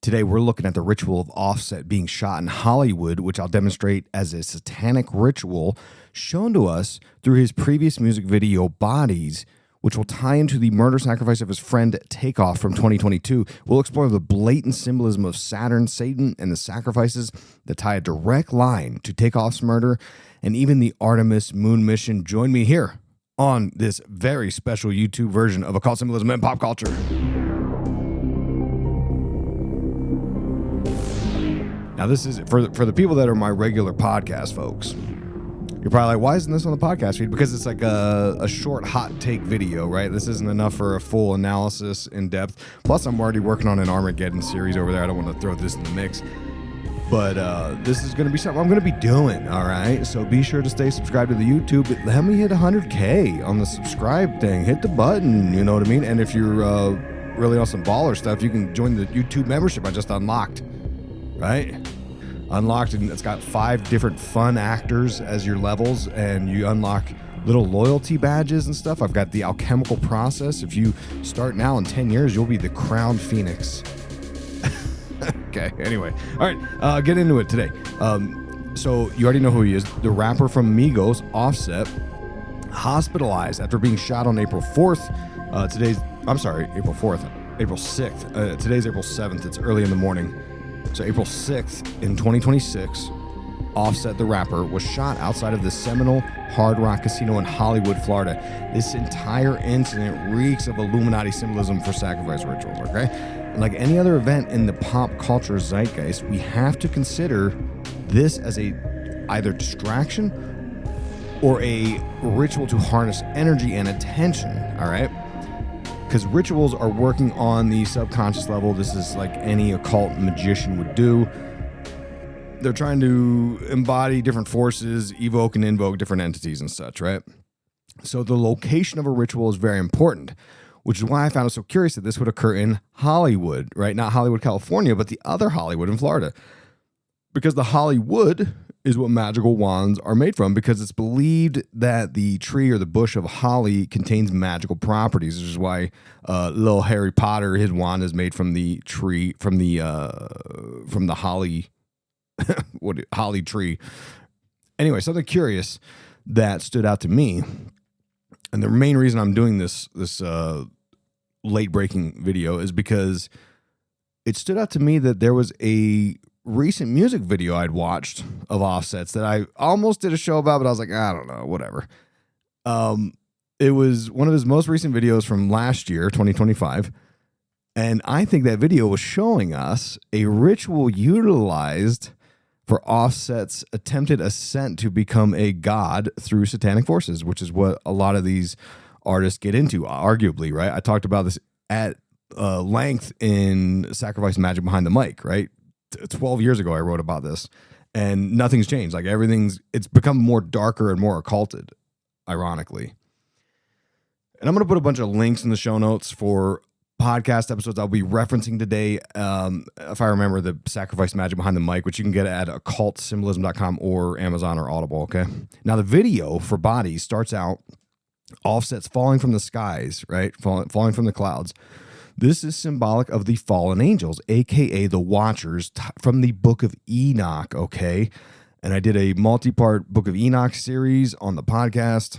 Today, we're looking at the ritual of Offset being shot in Hollywood, which I'll demonstrate as a satanic ritual shown to us through his previous music video, Bodies, which will tie into the murder sacrifice of his friend Takeoff from 2022. We'll explore the blatant symbolism of Saturn, Satan, and the sacrifices that tie a direct line to Takeoff's murder, and even the Artemis moon mission. Join me here on this very special YouTube version of Occult Symbolism and Pop Culture. Now, this is for the people that are my regular podcast folks. You're probably like, why isn't this on the podcast feed? Because it's like a short hot take video, right? This isn't enough for a full analysis in depth. Plus, I'm already working on an Armageddon series over there. I don't want to throw this in the mix. But this is going to be something I'm going to be doing, all right? So be sure to stay subscribed to the YouTube. Let me hit 100K on the subscribe thing. Hit the button, you know what I mean? And if you're really on some baller stuff, you can join the YouTube membership I just unlocked, right? Unlocked, and it's got 5 different fun actors as your levels, and you unlock little loyalty badges and stuff. I've got the alchemical process. If you start now, in 10 years, you'll be the crowned phoenix. Okay, anyway. All right, get into it today. So you already know who he is. The rapper from Migos, Offset, hospitalized after being shot on April 4th. April 4th. April 6th. Today's April 7th. It's early in the morning. So April 6th in 2026, Offset the rapper was shot outside of the Seminole Hard Rock Casino in Hollywood, Florida. This entire incident reeks of Illuminati symbolism for sacrifice rituals, okay? And like any other event in the pop culture zeitgeist, we have to consider this as either distraction or a ritual to harness energy and attention, all right? Because rituals are working on the subconscious level. This is like any occult magician would do. They're trying to embody different forces, evoke and invoke different entities and such, right? So the location of a ritual is very important, which is why I found it so curious that this would occur in Hollywood, right? Not Hollywood, California, but the other Hollywood in Florida. Because the Hollywood is what magical wands are made from, because it's believed that the tree or the bush of holly contains magical properties, which is why little Harry Potter, his wand is made from the tree, from the holly, holly tree. Anyway, something curious that stood out to me, and the main reason I'm doing this late breaking video is because it stood out to me that there was a recent music video I'd watched of Offset's that I almost did a show about, but I was like, I don't know, whatever. It was one of his most recent videos from last year, 2025. And I think that video was showing us a ritual utilized for Offset's attempted ascent to become a god through satanic forces, which is what a lot of these artists get into, arguably, right? I talked about this at length in Sacrifice Magic Behind the Mic, right? 12 years ago, I wrote about this, and nothing's changed. Like it's become more darker and more occulted, ironically. And I'm going to put a bunch of links in the show notes for podcast episodes I'll be referencing today. If I remember, the Sacrifice Magic Behind the Mic, which you can get at occultsymbolism.com or Amazon or Audible. Okay. Now the video for Bodies starts out Offset's falling from the skies, right? Falling from the clouds. This is symbolic of the fallen angels, a.k.a. the Watchers from the Book of Enoch, okay? And I did a multi-part Book of Enoch series on the podcast,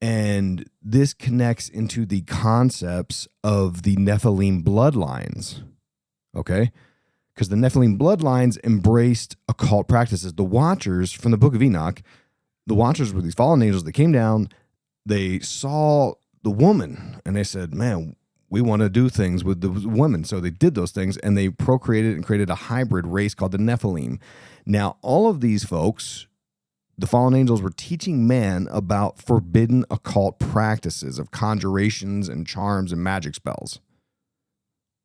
and this connects into the concepts of the Nephilim bloodlines, okay? Because the Nephilim bloodlines embraced occult practices. The Watchers from the Book of Enoch, the Watchers were these fallen angels that came down, they saw the woman, and they said, man, we want to do things with the women. So they did those things, and they procreated and created a hybrid race called the Nephilim. Now, all of these folks, the fallen angels, were teaching man about forbidden occult practices of conjurations and charms and magic spells.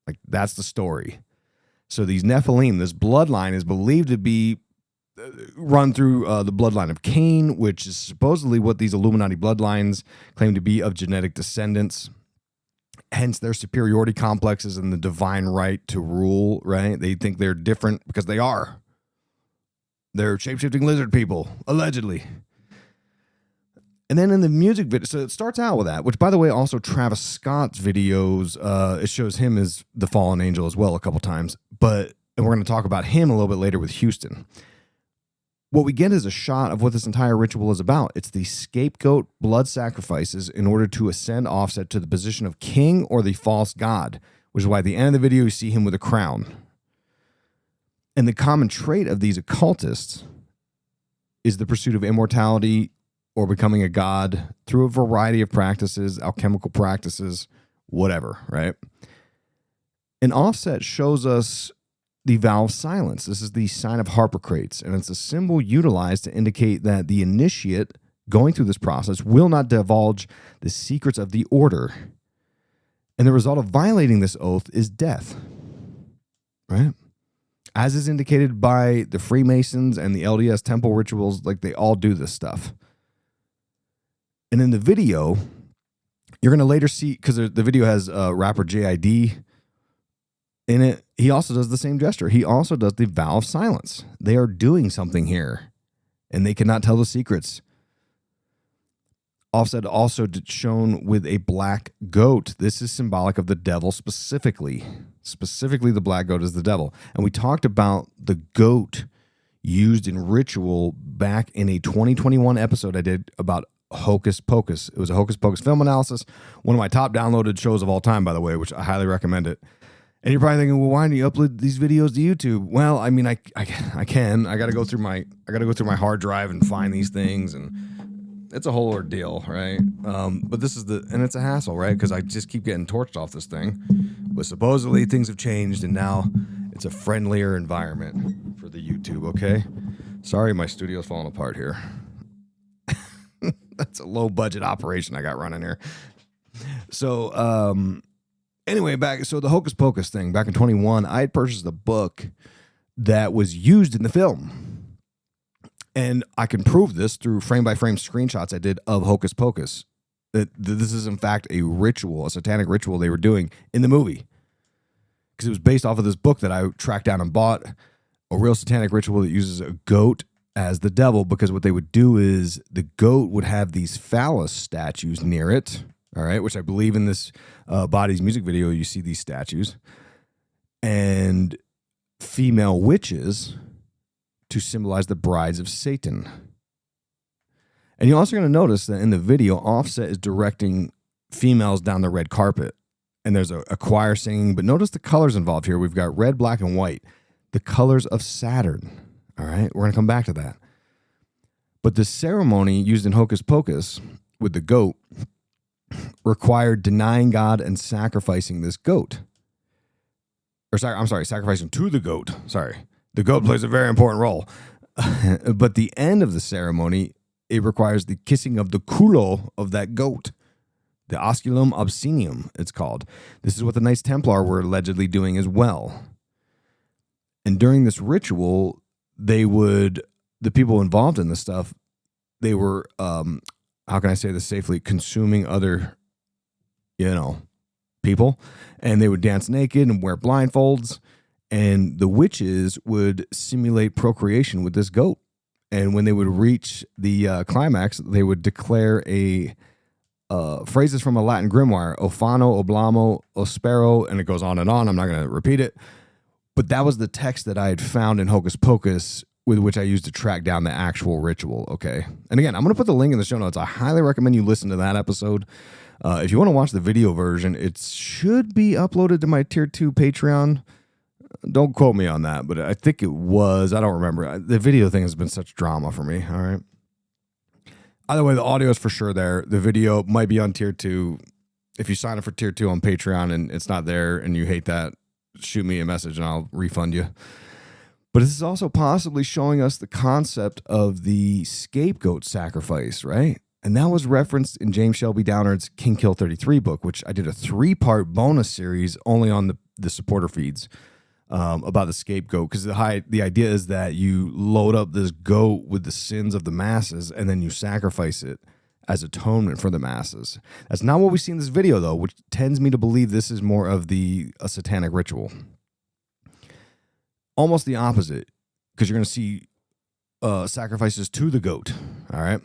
Like, that's the story. So these Nephilim, this bloodline, is believed to be run through the bloodline of Cain, which is supposedly what these Illuminati bloodlines claim to be of genetic descendants. Hence their superiority complexes and the divine right to rule, right? They think they're different because they are. They're shape-shifting lizard people, allegedly. And then in the music video, so it starts out with that, which, by the way, also Travis Scott's videos, it shows him as the fallen angel as well a couple times. and we're going to talk about him a little bit later with Houston. What we get is a shot of what this entire ritual is about. It's the scapegoat blood sacrifices in order to ascend Offset to the position of king or the false god, which is why at the end of the video you see him with a crown. And the common trait of these occultists is the pursuit of immortality or becoming a god through a variety of practices, alchemical practices, whatever, right? And Offset shows us the vow of silence. This is the sign of Harpocrates, and it's a symbol utilized to indicate that the initiate going through this process will not divulge the secrets of the order. And the result of violating this oath is death, right? As is indicated by the Freemasons and the LDS temple rituals, like they all do this stuff. And in the video, you're going to later see, because the video has rapper JID in it, he also does the same gesture. He also does the vow of silence. They are doing something here, and they cannot tell the secrets. Offset also shown with a black goat. This is symbolic of the devil specifically. Specifically, the black goat is the devil. And we talked about the goat used in ritual back in a 2021 episode I did about Hocus Pocus. It was a Hocus Pocus film analysis. One of my top downloaded shows of all time, by the way, which I highly recommend it. And you're probably thinking, well, why don't you upload these videos to YouTube? Well, I mean, I can. I got to go through my hard drive and find these things, and it's a whole ordeal, right? But this is and it's a hassle, right? Because I just keep getting torched off this thing. But supposedly things have changed, and now it's a friendlier environment for the YouTube. Okay, sorry, my studio's falling apart here. That's a low budget operation I got running here. So, anyway, so the Hocus Pocus thing, back in 21, I had purchased a book that was used in the film. And I can prove this through frame-by-frame screenshots I did of Hocus Pocus. That this is, in fact, a ritual, a satanic ritual they were doing in the movie. Because it was based off of this book that I tracked down and bought, a real satanic ritual that uses a goat as the devil, because what they would do is the goat would have these phallus statues near it, all right, which I believe in this Bodies music video, you see these statues, and female witches to symbolize the brides of Satan. And you're also going to notice that in the video, Offset is directing females down the red carpet, and there's a choir singing, but notice the colors involved here. We've got red, black, and white, the colors of Saturn. All right, we're going to come back to that. But the ceremony used in Hocus Pocus with the goat required denying God and sacrificing this goat. Sacrificing to the goat. Sorry. The goat plays a very important role. But the end of the ceremony, it requires the kissing of the culo of that goat. The osculum obscenium, it's called. This is what the Knights Templar were allegedly doing as well. And during this ritual, the people involved in this stuff, they were, how can I say this safely, consuming other, people. And they would dance naked and wear blindfolds. And the witches would simulate procreation with this goat. And when they would reach the climax, they would declare phrases from a Latin grimoire, Ofano, Oblamo, Ospero, and it goes on and on. I'm not going to repeat it. But that was the text that I had found in Hocus Pocus with which I used to track down the actual ritual, okay? And again, I'm going to put the link in the show notes. I highly recommend you listen to that episode. If you want to watch the video version, it should be uploaded to my Tier 2 Patreon. Don't quote me on that, but I think it was. I don't remember. The video thing has been such drama for me, all right? Either way, the audio is for sure there. The video might be on Tier 2. If you sign up for Tier 2 on Patreon and it's not there and you hate that, shoot me a message and I'll refund you. But this is also possibly showing us the concept of the scapegoat sacrifice, right? And that was referenced in James Shelby Downard's King Kill 33 book, which I did a 3-part bonus series only on the supporter feeds about the scapegoat. Because the idea is that you load up this goat with the sins of the masses and then you sacrifice it as atonement for the masses. That's not what we see in this video, though, which tends me to believe this is more of a satanic ritual. Almost the opposite, because you're going to see sacrifices to the goat, all right?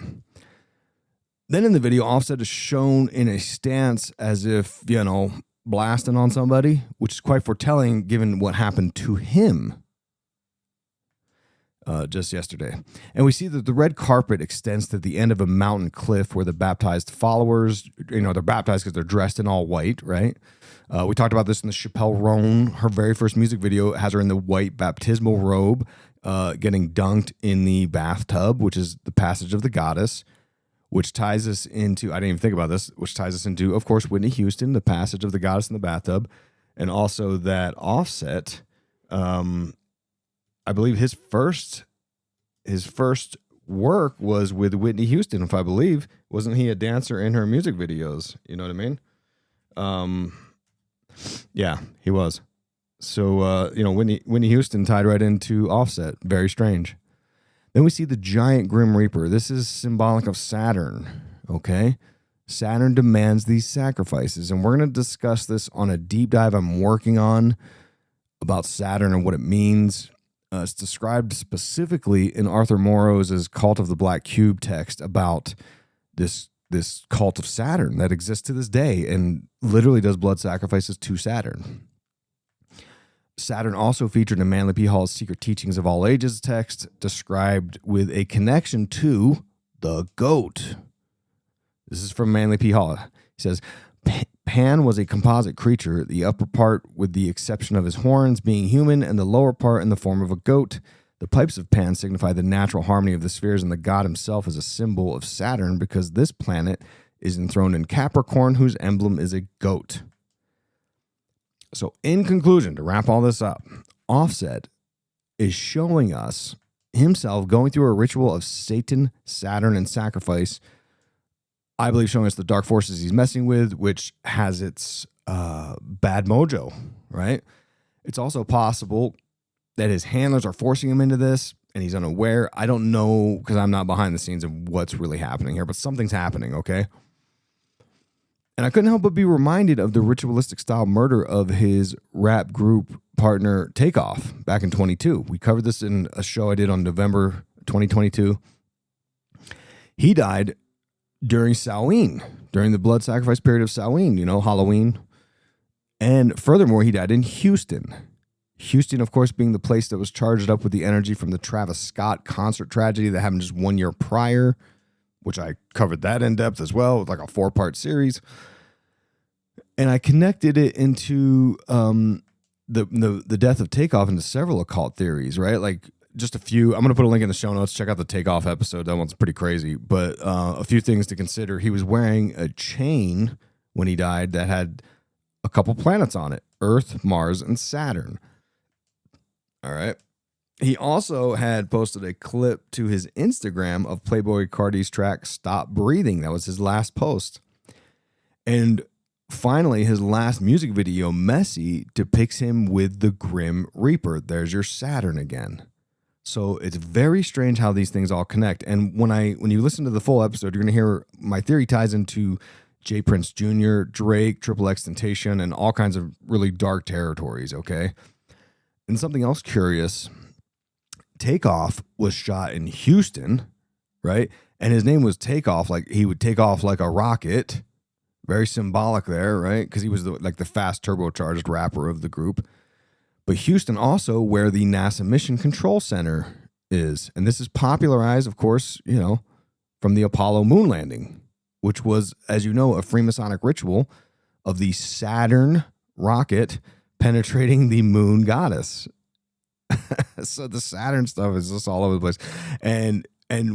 Then in the video, Offset is shown in a stance as if, blasting on somebody, which is quite foretelling given what happened to him just yesterday. And we see that the red carpet extends to the end of a mountain cliff where the baptized followers, they're baptized because they're dressed in all white, right? We talked about this in the Chappelle Roan. Her very first music video has her in the white baptismal robe, getting dunked in the bathtub, which is the passage of the goddess, which ties us into, I didn't even think about this, which ties us into, of course, Whitney Houston, the passage of the goddess in the bathtub, and also that Offset, I believe his first work was with Whitney Houston, if I believe. Wasn't he a dancer in her music videos? You know what I mean? Yeah, he was. So, Whitney Houston tied right into Offset. Very strange. Then we see the giant Grim Reaper. This is symbolic of Saturn, okay? Saturn demands these sacrifices, and we're going to discuss this on a deep dive I'm working on about Saturn and what it means. It's described specifically in Arthur Morrow's Cult of the Black Cube text about this cult of Saturn that exists to this day and literally does blood sacrifices to Saturn. Saturn also featured in Manly P. Hall's Secret Teachings of All Ages text, described with a connection to the goat. This is from Manly P. Hall. He says, Pan was a composite creature, the upper part with the exception of his horns being human and the lower part in the form of a goat. The pipes of Pan signify the natural harmony of the spheres, and the god himself is a symbol of Saturn because this planet is enthroned in Capricorn, whose emblem is a goat. So in conclusion, to wrap all this up, Offset is showing us himself going through a ritual of Satan, Saturn, and sacrifice. I believe showing us the dark forces he's messing with, which has its bad mojo, right? It's also possible that his handlers are forcing him into this and he's unaware. I don't know because I'm not behind the scenes of what's really happening here, but something's happening, okay? And I couldn't help but be reminded of the ritualistic style murder of his rap group partner Takeoff back in 22. We covered this in a show I did on November 2022. He died during Samhain, during the blood sacrifice period of Samhain, Halloween. And furthermore, he died in Houston. Houston, of course, being the place that was charged up with the energy from the Travis Scott concert tragedy that happened just 1 year prior, which I covered that in depth as well, with like a 4-part series. And I connected it into the death of Takeoff into several occult theories, right? Like just a few. I'm going to put a link in the show notes. Check out the Takeoff episode. That one's pretty crazy. But a few things to consider. He was wearing a chain when he died that had a couple planets on it, Earth, Mars, and Saturn. All right. He also had posted a clip to his Instagram of Playboi Carti's track Stop Breathing. That was his last post. And finally, his last music video, Messy, depicts him with the Grim Reaper. There's your Saturn again. So it's very strange how these things all connect. And when you listen to the full episode, you're going to hear my theory ties into J. Prince Jr., Drake, Triple X Temptation, and all kinds of really dark territories, okay? And something else curious, Takeoff was shot in Houston, right? And his name was Takeoff, like he would take off like a rocket. Very symbolic there, right? Because he was the fast turbocharged rapper of the group. But Houston also where the NASA Mission Control Center is. And this is popularized, of course, from the Apollo moon landing, which was, as you know, a Freemasonic ritual of the Saturn rocket penetrating the moon goddess. So the Saturn stuff is just all over the place. And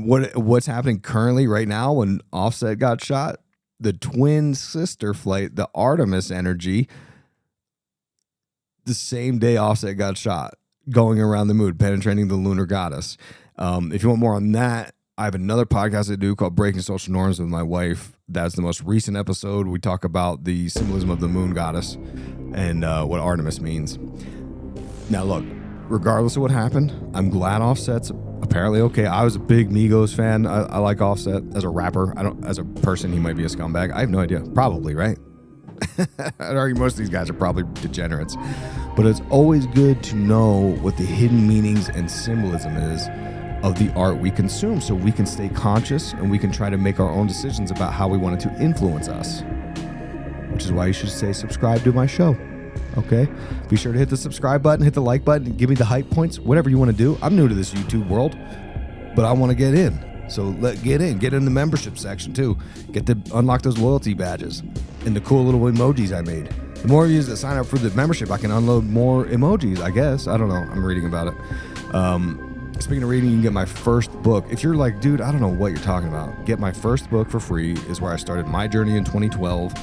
what's happening currently right now when Offset got shot? The twin sister flight, the Artemis energy, the same day Offset got shot, going around the moon, penetrating the lunar goddess. If you want more on that, I have another podcast I do called Breaking Social Norms with my wife. That's the most recent episode. We talk about the symbolism of the moon goddess and what Artemis means. Now, look, regardless of what happened, I'm glad Offset's apparently okay. I was a big Migos fan. I like Offset as a rapper. As a person, he might be a scumbag. I have no idea. Probably, right? I'd argue most of these guys are probably degenerates. But it's always good to know what the hidden meanings and symbolism is of the art we consume so we can stay conscious and we can try to make our own decisions about how we want it to influence us. which is why you should say subscribe to my show. Okay? Be sure to hit the subscribe button, hit the like button, give me the hype points, whatever you want to do. I'm new to this YouTube world, but I want to get in. So get in the membership section too. Get to unlock those loyalty badges and the cool little emojis I made. The more of you that sign up for the membership, I can unload more emojis, I guess. I don't know. I'm reading about it. Speaking of reading, you can get my first book. If you're like, dude, I don't know what you're talking about, get my first book for free. Is where I started my journey in 2012.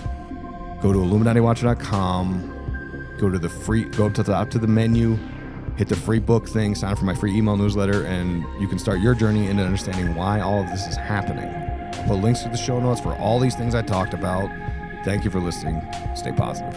Go to IlluminatiWatcher.com. Go up to the top to the menu, hit the free book thing, sign up for my free email newsletter, and you can start your journey into understanding why all of this is happening. I'll put links to the show notes for all these things I talked about. Thank you for listening. Stay positive.